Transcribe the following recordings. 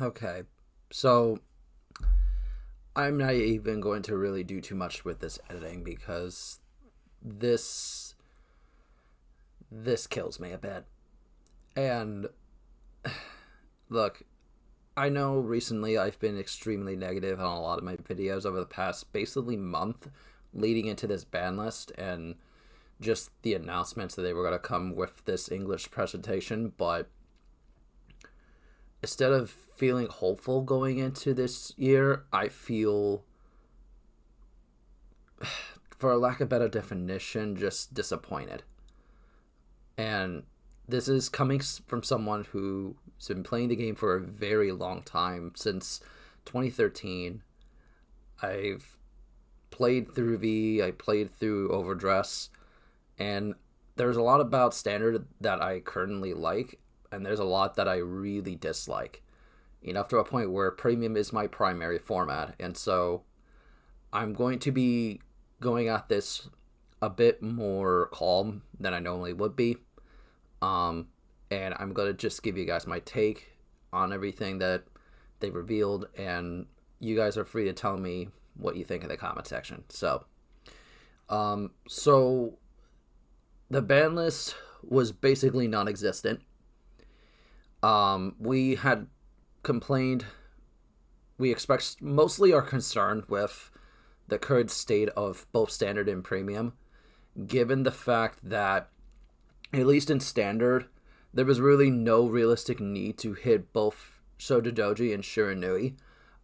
Okay, so I'm not even going to really do too much with this editing because this this kills me a bit. And look, I know recently I've been extremely negative on a lot of my videos over the past basically month leading into this ban list and just the announcements that they were going to come with this English presentation, but instead of feeling hopeful going into this year, I feel, for a lack of better definition, just disappointed. And this is coming from someone who's been playing the game for a very long time, since 2013. I've played through V, I played through Overdress, and there's a lot about Standard that I currently like, and there's a lot that I really dislike. To a point where Premium is my primary format, and so I'm going to be going at this a bit more calm than I normally would be. Um, and I'm gonna just give you guys my take on everything that they revealed, and you guys are free to tell me what you think in the comment section. So the ban list was basically non-existent. We had complained. We expressed mostly our concern with the current state of both standard and premium, given the fact that, at least in standard, there was really no realistic need to hit both Shododoji and Shiranui.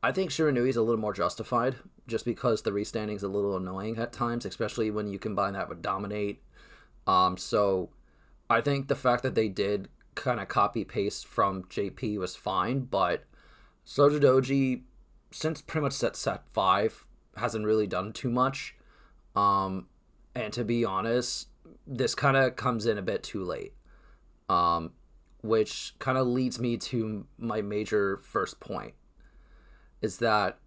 I think Shiranui is a little more justified, just because the restanding is a little annoying at times, especially when you combine that with Dominate. So I think the fact that they did kind of copy paste from JP was fine, but Sojodoji, since pretty much set 5, hasn't really done too much. And to be honest, this kind of comes in a bit too late. Which kind of leads me to my major first point, is that,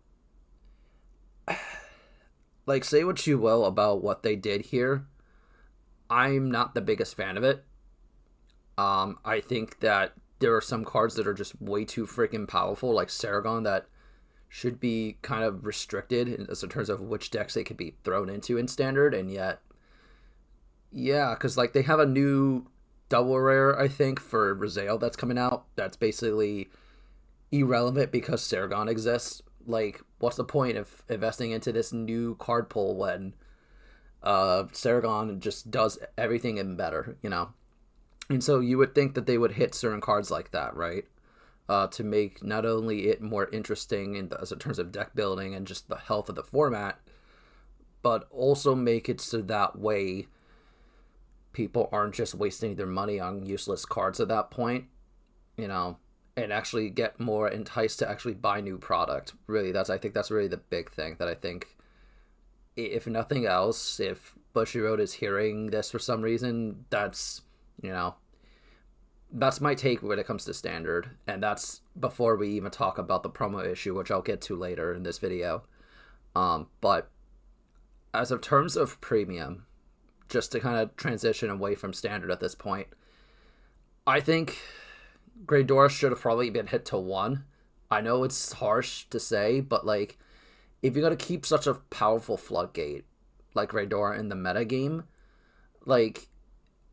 like, say what you will about what they did here, I'm not the biggest fan of it. I think that there are some cards that are just way too freaking powerful, like Saragon, that should be kind of restricted in terms of which decks they could be thrown into in standard, and yet, yeah, because like they have a new double rare, I think, for Rizal that's coming out. That's basically irrelevant because Saragon exists. Like, what's the point of investing into this new card pool when Saragon just does everything and better? And so you would think that they would hit certain cards like that, right? To make not only it more interesting in terms of deck building and just the health of the format, but also make it so that way people aren't just wasting their money on useless cards at that point, and actually get more enticed to actually buy new product. Really, I think that's really the big thing that I think, if nothing else, if Bushiroad is hearing this for some reason, that's my take when it comes to standard, and that's before we even talk about the promo issue, which I'll get to later in this video. But as of terms of premium, just to kind of transition away from standard at this point, I think Greydora should have probably been hit to 1. I know it's harsh to say, but like, if you're gonna keep such a powerful floodgate like Greydora in the meta game, like,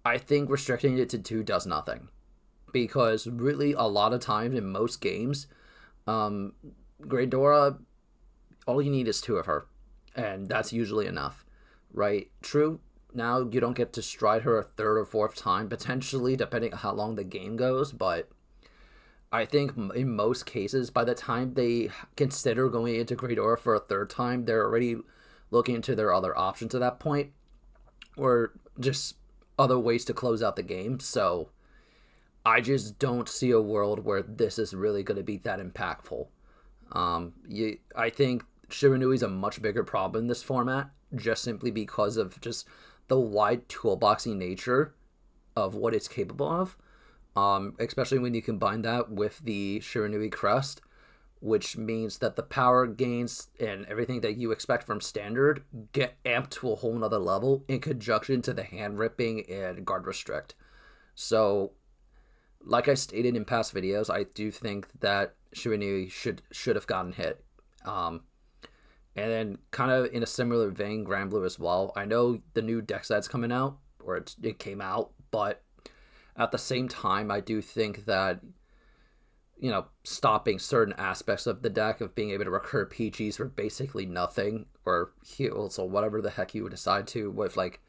I think restricting it to 2 does nothing. Because really, a lot of times in most games, Greydora, all you need is 2 of her, and that's usually enough, right? True, now you don't get to stride her a 3rd or 4th time, potentially, depending on how long the game goes, but I think in most cases, by the time they consider going into Greydora for a 3rd time, they're already looking into their other options at that point, or just other ways to close out the game. So I just don't see a world where this is really going to be that impactful. I think Shiranui is a much bigger problem in this format, just simply because of just the wide toolboxy nature of what it's capable of. Especially when you combine that with the Shiranui crest, which means that the power gains and everything that you expect from standard get amped to a whole nother level in conjunction to the hand ripping and guard restrict. So, like I stated in past videos, I do think that Shuini should have gotten hit. And then kind of in a similar vein, Granblue as well. I know the new deck set's coming out, or it came out, but at the same time, I do think that, stopping certain aspects of the deck, of being able to recur PGs for basically nothing, or heals, or whatever the heck you would decide to, with like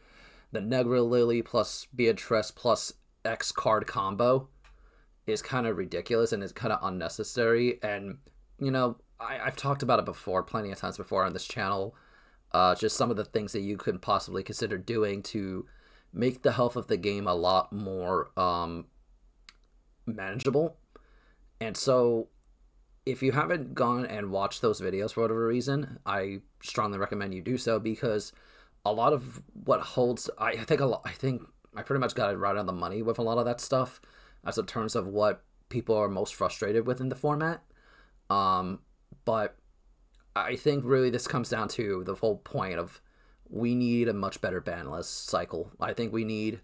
the Negra Lily plus Beatrice plus X card combo, is kind of ridiculous and is kind of unnecessary. And, I've talked about it before, plenty of times before on this channel, just some of the things that you could possibly consider doing to make the health of the game a lot more manageable. And so if you haven't gone and watched those videos for whatever reason, I strongly recommend you do so, because a lot of what holds, I think I pretty much got it right on the money with a lot of that stuff, as in terms of what people are most frustrated with in the format. But I think really this comes down to the whole point of, we need a much better banlist cycle. I think we need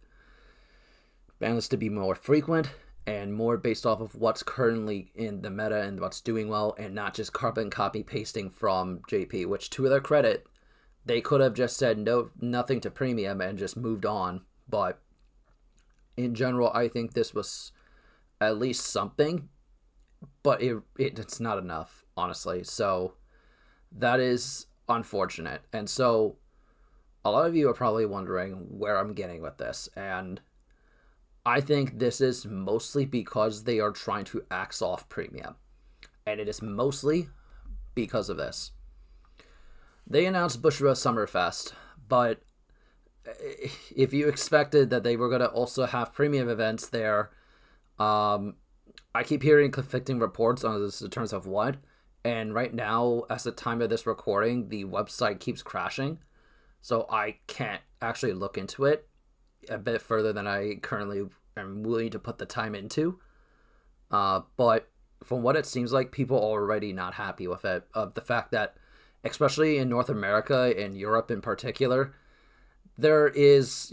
banlists to be more frequent and more based off of what's currently in the meta and what's doing well, and not just carbon copy pasting from JP, which, to their credit, they could have just said nothing to premium and just moved on. But in general, I think this was at least something, but it's not enough, honestly. So that is unfortunate. And so a lot of you are probably wondering where I'm getting with this, and I think this is mostly because they are trying to axe off premium, and it is mostly because of this. They announced Bushiroad Summerfest, but if you expected that they were going to also have premium events there, I keep hearing conflicting reports on this in terms of what, and right now, as the time of this recording, the website keeps crashing, so I can't actually look into it a bit further than I currently am willing to put the time into. But from what it seems like, people are already not happy with it, of the fact that, especially in North America and Europe in particular, there is,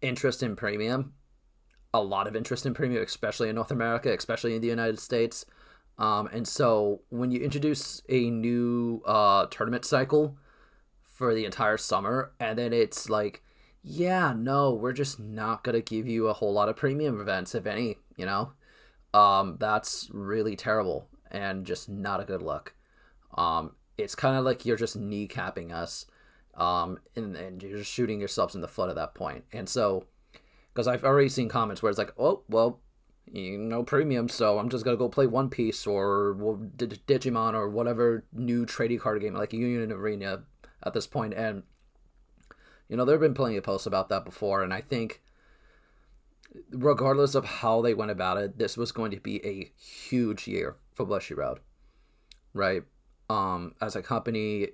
interest in premium, a lot of interest in premium, especially in North America, especially in the United States. And so when you introduce a new tournament cycle for the entire summer, and then it's like, yeah, no, we're just not going to give you a whole lot of premium events, if any, that's really terrible and just not a good look. It's kind of like you're just kneecapping us, and you're just shooting yourselves in the foot at that point. And so, because I've already seen comments where it's like, oh, well, premium, so I'm just going to go play One Piece or Digimon or whatever new trading card game, like Union Arena at this point. And there have been plenty of posts about that before, and I think regardless of how they went about it, this was going to be a huge year for Bushiroad, right? As a company,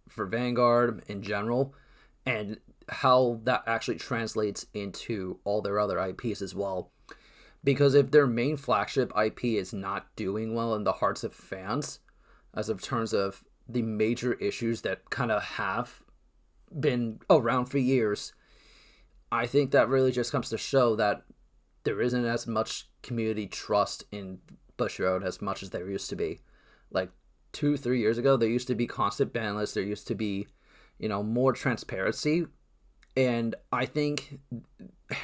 for Vanguard in general, and how that actually translates into all their other IPs as well. Because if their main flagship IP is not doing well in the hearts of fans, as of terms of the major issues that kind of have been around for years, I think that really just comes to show that there isn't as much community trust in Bushiroad as much as there used to be. Like 2-3 years ago, there used to be constant ban lists, there used to be, more transparency. And I think,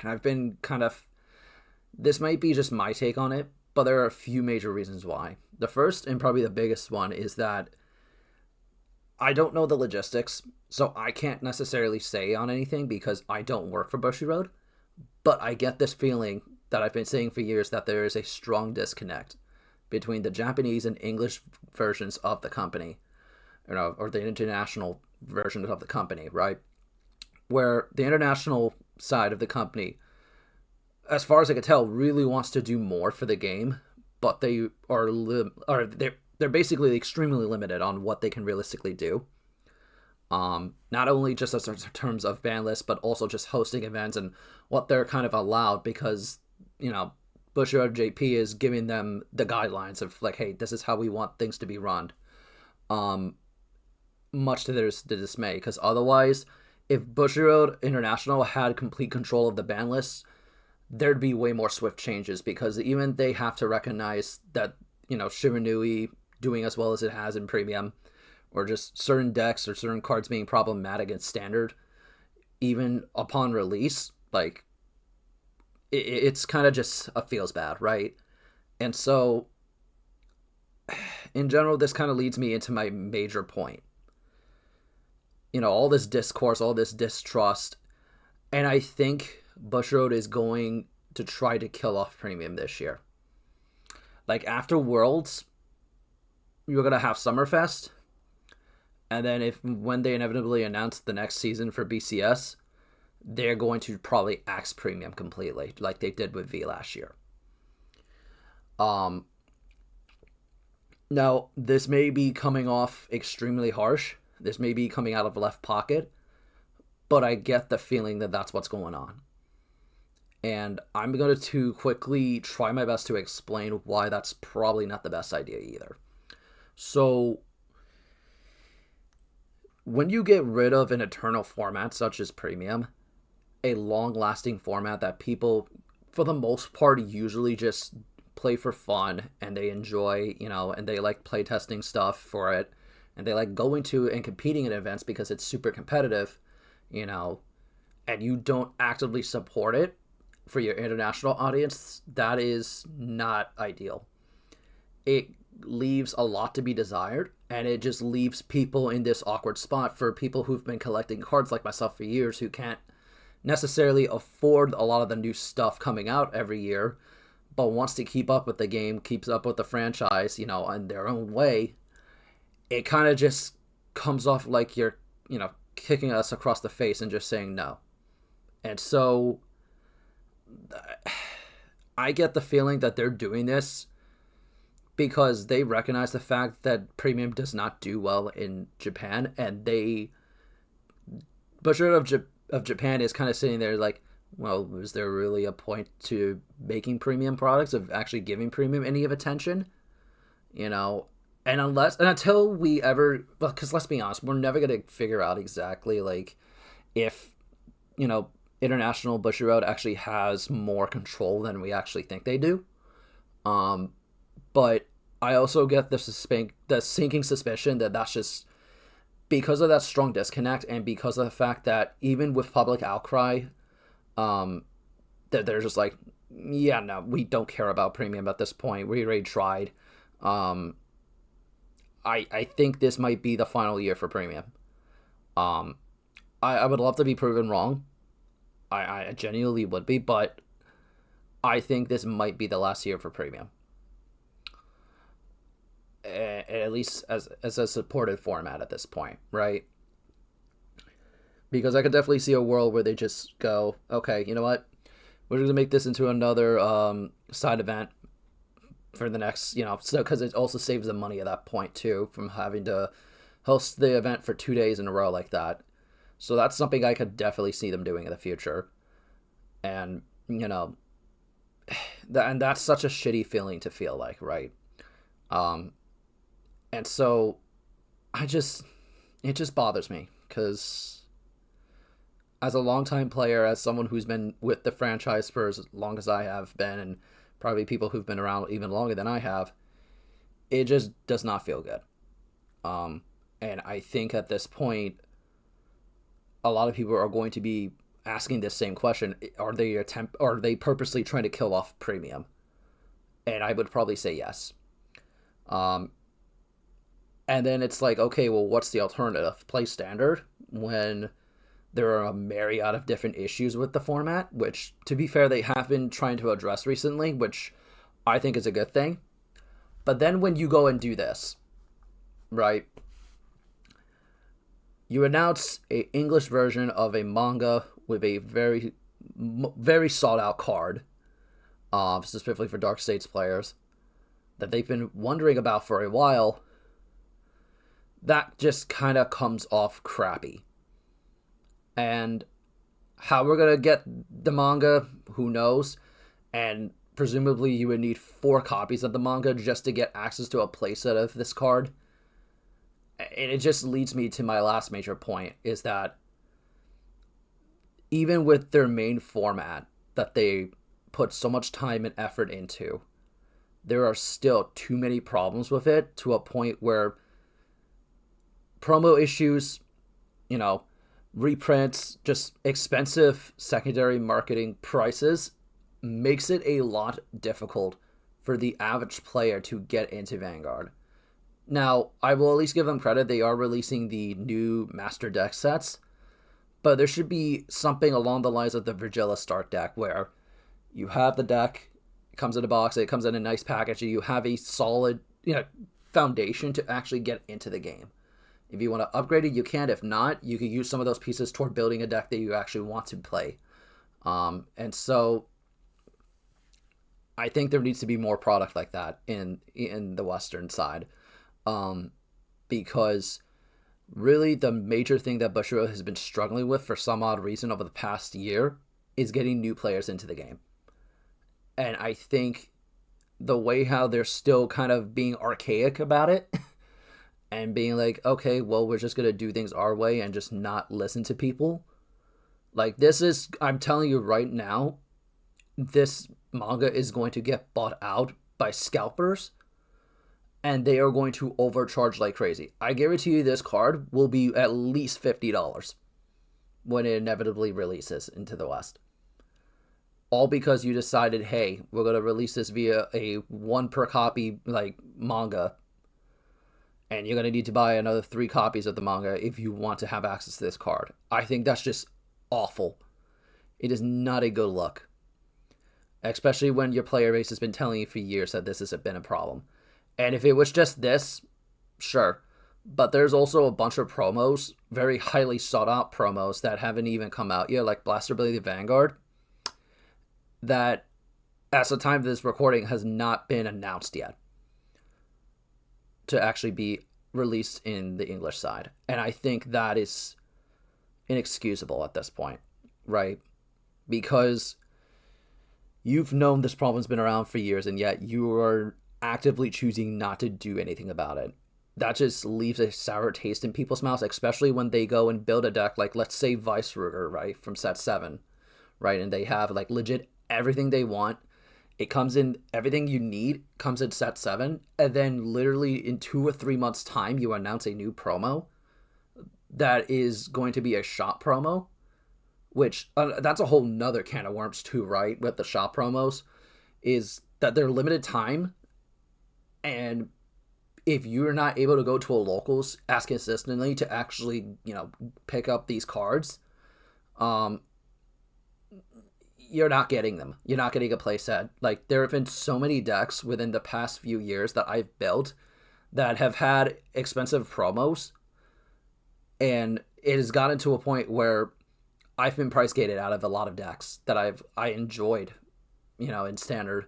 I've been kind of, this might be just my take on it, but there are a few major reasons why. The first, and probably the biggest one, is that I don't know the logistics, so I can't necessarily say on anything because I don't work for Bushiroad, but I get this feeling that I've been saying for years, that there is a strong disconnect between the Japanese and English versions of the company, or the international version of the company, right? Where the international side of the company, as far as I can tell, really wants to do more for the game, but they are they're basically extremely limited on what they can realistically do. Not only just in terms of ban lists, but also just hosting events and what they're kind of allowed, because, Bushiroad JP is giving them the guidelines of like, hey, this is how we want things to be run. Much to their dismay, because otherwise, if Bushiroad International had complete control of the ban lists, there'd be way more swift changes, because even they have to recognize that Shiranui doing as well as it has in premium, or just certain decks or certain cards being problematic in standard, even upon release, like it's kind of just feels bad, right? And so, in general, this kind of leads me into my major point. All this discourse, all this distrust, and I think Bushiroad is going to try to kill off premium this year. Like, after Worlds, you're going to have Summerfest, and then when they inevitably announce the next season for BCS, they're going to probably axe premium completely, like they did with V last year. Now, this may be coming off extremely harsh. This may be coming out of left pocket, but I get the feeling that that's what's going on. And I'm going to quickly try my best to explain why that's probably not the best idea either. So, when you get rid of an eternal format such as premium, a long-lasting format that people, for the most part, usually just play for fun and they enjoy, and they like playtesting stuff for it, and they like going to and competing in events because it's super competitive, and you don't actively support it for your international audience, that is not ideal. It leaves a lot to be desired, and it just leaves people in this awkward spot for people who've been collecting cards like myself for years who can't necessarily afford a lot of the new stuff coming out every year, but wants to keep up with the game, keeps up with the franchise, in their own way. It kind of just comes off like you're, kicking us across the face and just saying no. And so I get the feeling that they're doing this because they recognize the fact that premium does not do well in Japan, and Bushiroad of Japan is kind of sitting there like, well, is there really a point to making premium products, of actually giving premium any of attention? And until we ever, because let's be honest, we're never going to figure out exactly like if, international Bushiroad actually has more control than we actually think they do. But I also get the sinking suspicion that that's just because of that strong disconnect, and because of the fact that even with public outcry, that they're just like, yeah, no, we don't care about premium at this point. We already tried. I think this might be the final year for premium. I would love to be proven wrong. I genuinely would be, but I think this might be the last year for premium. At least as a supported format at this point, right? Because I could definitely see a world where they just go, okay, you know what? We're going to make this into another side event for the next, so because it also saves them money at that point too, from having to host the event for 2 days in a row like that. So that's something I could definitely see them doing in the future. And, and that's such a shitty feeling to feel like, right? And so it just bothers me, because as a longtime player, as someone who's been with the franchise for as long as I have been, and probably people who've been around even longer than I have, it just does not feel good. And I think at this point, a lot of people are going to be asking this same question: Are they purposely trying to kill off premium? And I would probably say yes. And then it's like, okay, well, what's the alternative? Play standard when there are a myriad of different issues with the format, which, to be fair, they have been trying to address recently, which I think is a good thing. But then when you go and do this, right, you announce an English version of a manga with a very, very sought-out card, specifically for Dark States players, that they've been wondering about for a while. That just kind of comes off crappy. And how we're going to get the manga, who knows? And presumably you would need 4 copies of the manga just to get access to a playset of this card. And it just leads me to my last major point, is that even with their main format that they put so much time and effort into, there are still too many problems with it to a point where promo issues, you know, reprints, just expensive secondary marketing prices makes it a lot difficult for the average player to get into Vanguard. Now, I will at least give them credit. They are releasing the new Master Deck sets, but there should be something along the lines of the Virgilla Start deck where you have the deck, it comes in a box, it comes in a nice package, and you have a solid, foundation to actually get into the game. If you want to upgrade it, you can. If not, you can use some of those pieces toward building a deck that you actually want to play. And so I think there needs to be more product like that in the Western side. Because really the major thing that Bushiroad has been struggling with for some odd reason over the past year is getting new players into the game. And I think the way how they're still kind of being archaic about it and being like, okay, well, we're just going to do things our way and just not listen to people. Like, this is, I'm telling you right now, this manga is going to get bought out by scalpers, and they are going to overcharge like crazy. I guarantee you this card will be at least $50 when it inevitably releases into the West. All because you decided, hey, we're going to release this via a 1 per copy manga, and you're going to need to buy another 3 copies of the manga if you want to have access to this card. I think that's just awful. It is not a good look. Especially when your player base has been telling you for years that this has been a problem. And if it was just this, sure. But there's also a bunch of promos, very highly sought out promos that haven't even come out yet, like Blaster Billy the Vanguard, that as the time of this recording has not been announced yet to actually be released in the English side. And I think that is inexcusable at this point, right? Because you've known this problem's been around for years, and yet you are actively choosing not to do anything about it. That just leaves a sour taste in people's mouths, especially when they go and build a deck like, let's say, Vice Ruger, right, from set 7, right? And they have legit everything they want. It comes in, everything you need comes in set 7, and then literally in 2 or 3 months' time, you announce a new promo that is going to be a shop promo, which that's a whole nother can of worms too, right? With the shop promos, is that they're limited time, and if you're not able to go to a locals as consistently to actually, pick up these cards, you're not getting them. You're not getting a playset. There have been so many decks within the past few years that I've built that have had expensive promos, and it has gotten to a point where I've been price gated out of a lot of decks that I enjoyed, in standard,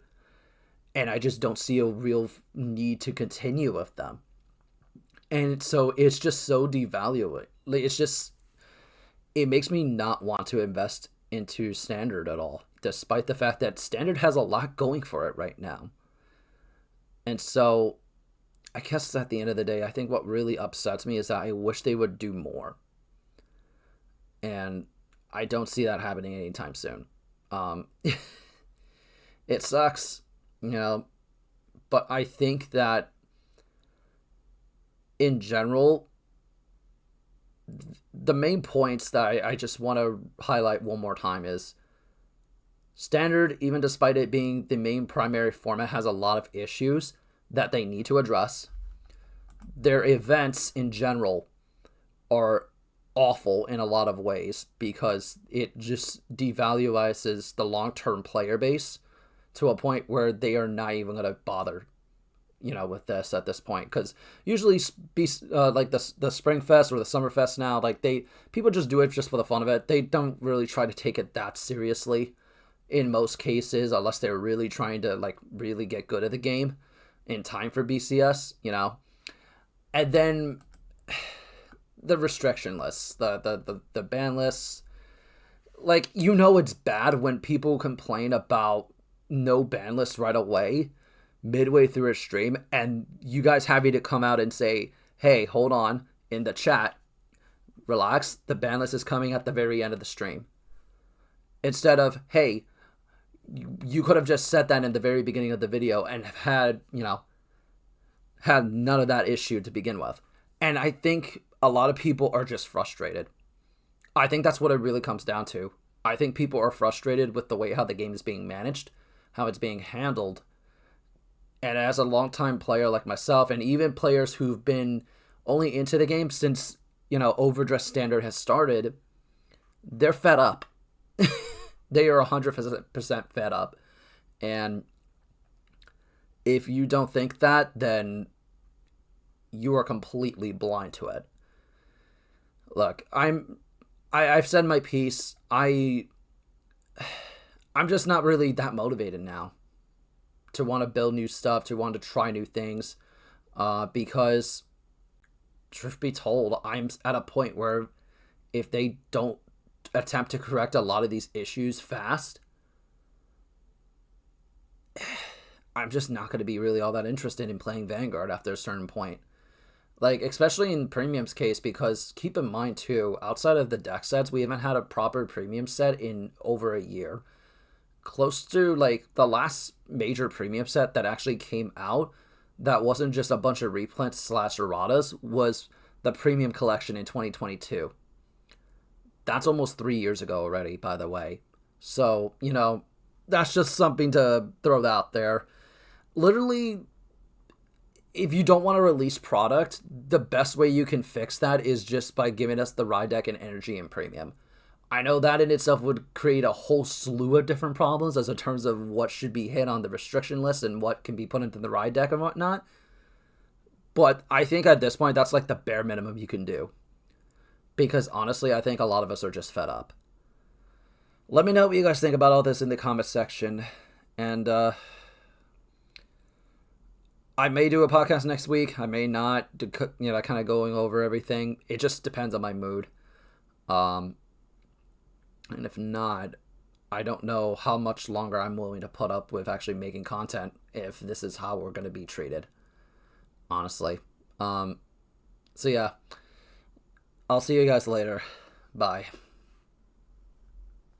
and I just don't see a real need to continue with them. And so it's just so devaluing. It makes me not want to invest into standard at all, despite the fact that standard has a lot going for it right now. And so I guess at the end of the day, I think what really upsets me is that I wish they would do more. And I don't see that happening anytime soon. It sucks, but I think that in general, the main points that I just want to highlight one more time is standard, even despite it being the main primary format, has a lot of issues that they need to address. Their events in general are awful in a lot of ways because it just devaluizes the long-term player base to a point where they are not even going to bother with this at this point, because usually the Spring Fest or the Summer Fest now, people just do it just for the fun of it. They don't really try to take it that seriously in most cases, unless they're really trying to really get good at the game in time for BCS, and then the restriction lists, the ban lists, it's bad when people complain about no ban list right away midway through a stream, and you guys having to come out and say, hey, hold on, in the chat, relax, the ban list is coming at the very end of the stream. Instead of, hey, You could have just said that in the very beginning of the video and had, had none of that issue to begin with. And I think a lot of people are just frustrated. I think that's what it really comes down to. I think people are frustrated with the way how the game is being managed, how it's being handled. And as a longtime player like myself, and even players who've been only into the game since, Overdress Standard has started, they're fed up. They are 100% fed up. And if you don't think that, then you are completely blind to it. Look, I've said my piece. I'm just not really that motivated now to want to build new stuff, to want to try new things, because, truth be told, I'm at a point where if they don't attempt to correct a lot of these issues fast, I'm just not going to be really all that interested in playing Vanguard after a certain point. Like, especially in Premium's case, because keep in mind, too, outside of the deck sets, we haven't had a proper Premium set in over a year. Close to, the last major Premium set that actually came out that wasn't just a bunch of reprints / erratas was the Premium Collection in 2022. That's almost 3 years ago already, by the way. So, that's just something to throw out there. Literally, if you don't want to release product, the best way you can fix that is just by giving us the ride deck and energy in Premium. I know that in itself would create a whole slew of different problems as in terms of what should be hit on the restriction list and what can be put into the ride deck and whatnot. But I think at this point, that's the bare minimum you can do. Because honestly, I think a lot of us are just fed up. Let me know what you guys think about all this in the comment section. And I may do a podcast next week. I may not, kind of going over everything. It just depends on my mood. And if not, I don't know how much longer I'm willing to put up with actually making content if this is how we're going to be treated. Honestly. So yeah. I'll see you guys later. Bye.